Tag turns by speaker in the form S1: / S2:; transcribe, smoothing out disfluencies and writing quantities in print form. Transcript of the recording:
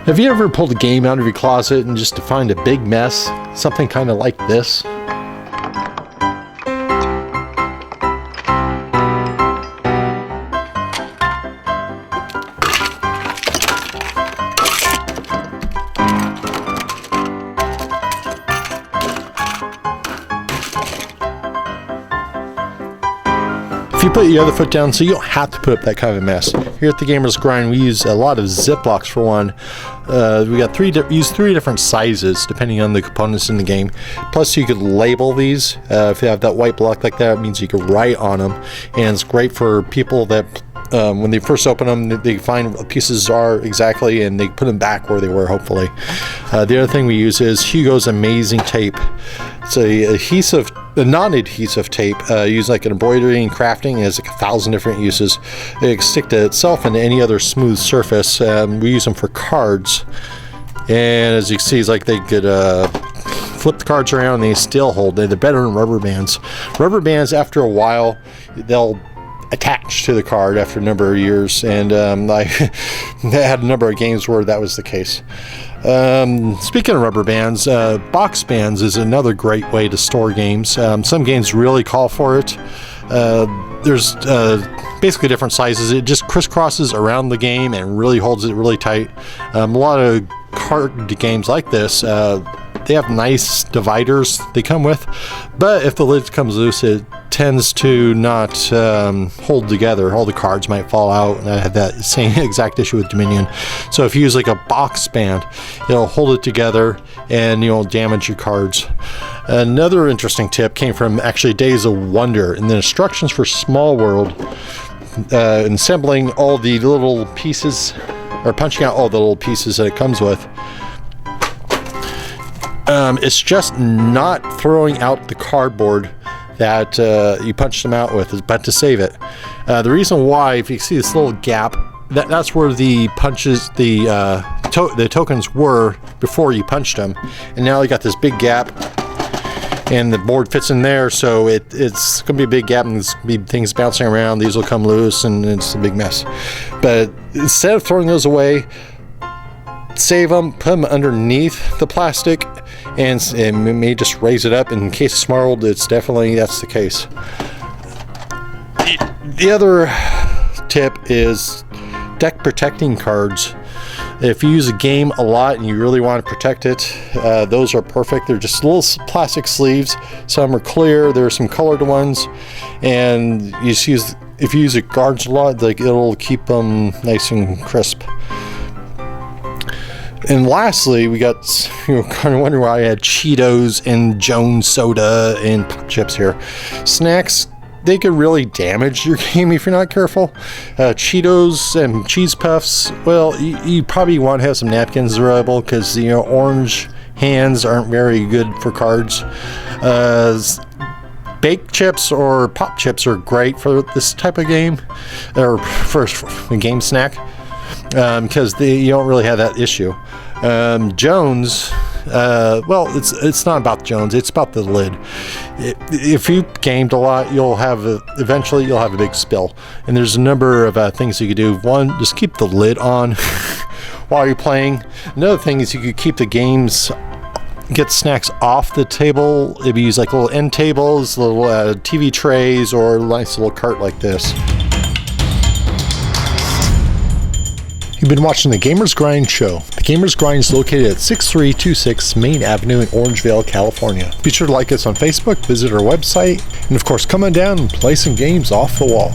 S1: Have you ever pulled a game out of your closet and just to find a big mess? Something kind of like this? If you put your other foot down, so you don't have to put up that kind of a mess. Here at the Gamers Grind, we use a lot of Ziplocs for one. We got use three different sizes depending on the components in the game. Plus, you could label these. If you have that white block like that, it means you can write on them, and it's great for people that when they first open them, they find what pieces are exactly, and they put them back where they were, hopefully. The other thing we use is Hugo's Amazing Tape. It's a non-adhesive tape used like in embroidery and crafting. It has like 1,000 different uses. It can stick to itself and any other smooth surface. We use them for cards, and as you can see, it's like they could flip the cards around and they still hold. They're better than rubber bands. Rubber bands, after a while, they'll attach to the card after a number of years, and I had a number of games where that was the case. Speaking of rubber bands, box bands is another great way to store games. Some games really call for it. There's basically different sizes. It just crisscrosses around the game and really holds it really tight. A lot of card games like this, they have nice dividers they come with, but if the lid comes loose, it tends to not hold together. All the cards might fall out, and I had that same exact issue with Dominion. So if you use like a box band, it'll hold it together and you'll damage your cards. Another interesting tip came from actually Days of Wonder in the instructions for Small World. Assembling all the little pieces, or punching out all the little pieces that it comes with. It's just not throwing out the cardboard that you punched them out with, but to save it. The reason why, if you see this little gap, that's where the punches, the tokens were before you punched them, and now you got this big gap, and the board fits in there, so it's going to be a big gap, and there's going to be things bouncing around. These will come loose, and it's a big mess. But instead of throwing those away, save them, put them underneath the plastic, and may just raise it up. In case of Small World, that's the case. The other tip is deck protecting cards. If you use a game a lot and you really want to protect it, those are perfect. They're just little plastic sleeves. Some are clear. There are some colored ones, and you just if you use the cards a lot, like, it'll keep them nice and crisp. And lastly, we got, kind of wondering why I had Cheetos and Jones soda and pop chips here. Snacks, they could really damage your game if you're not careful. Cheetos and cheese puffs, well, you probably want to have some napkins available, because orange hands aren't very good for cards. Baked chips or pop chips are great for this type of game, or for a game snack, because you don't really have that issue. Jones, well, it's not about Jones, it's about the lid. If you gamed a lot, eventually you'll have a big spill, and there's a number of things you could do. One, just keep the lid on while you're playing. Another thing is you could keep the games, get snacks off the table. If you use like little end tables, little TV trays, or a nice little cart like this. You've been watching the Gamers Grind Show. The Gamers Grind is located at 6326 Main Avenue in Orangevale, California. Be sure to like us on Facebook, visit our website, and of course, come on down and play some games off the wall.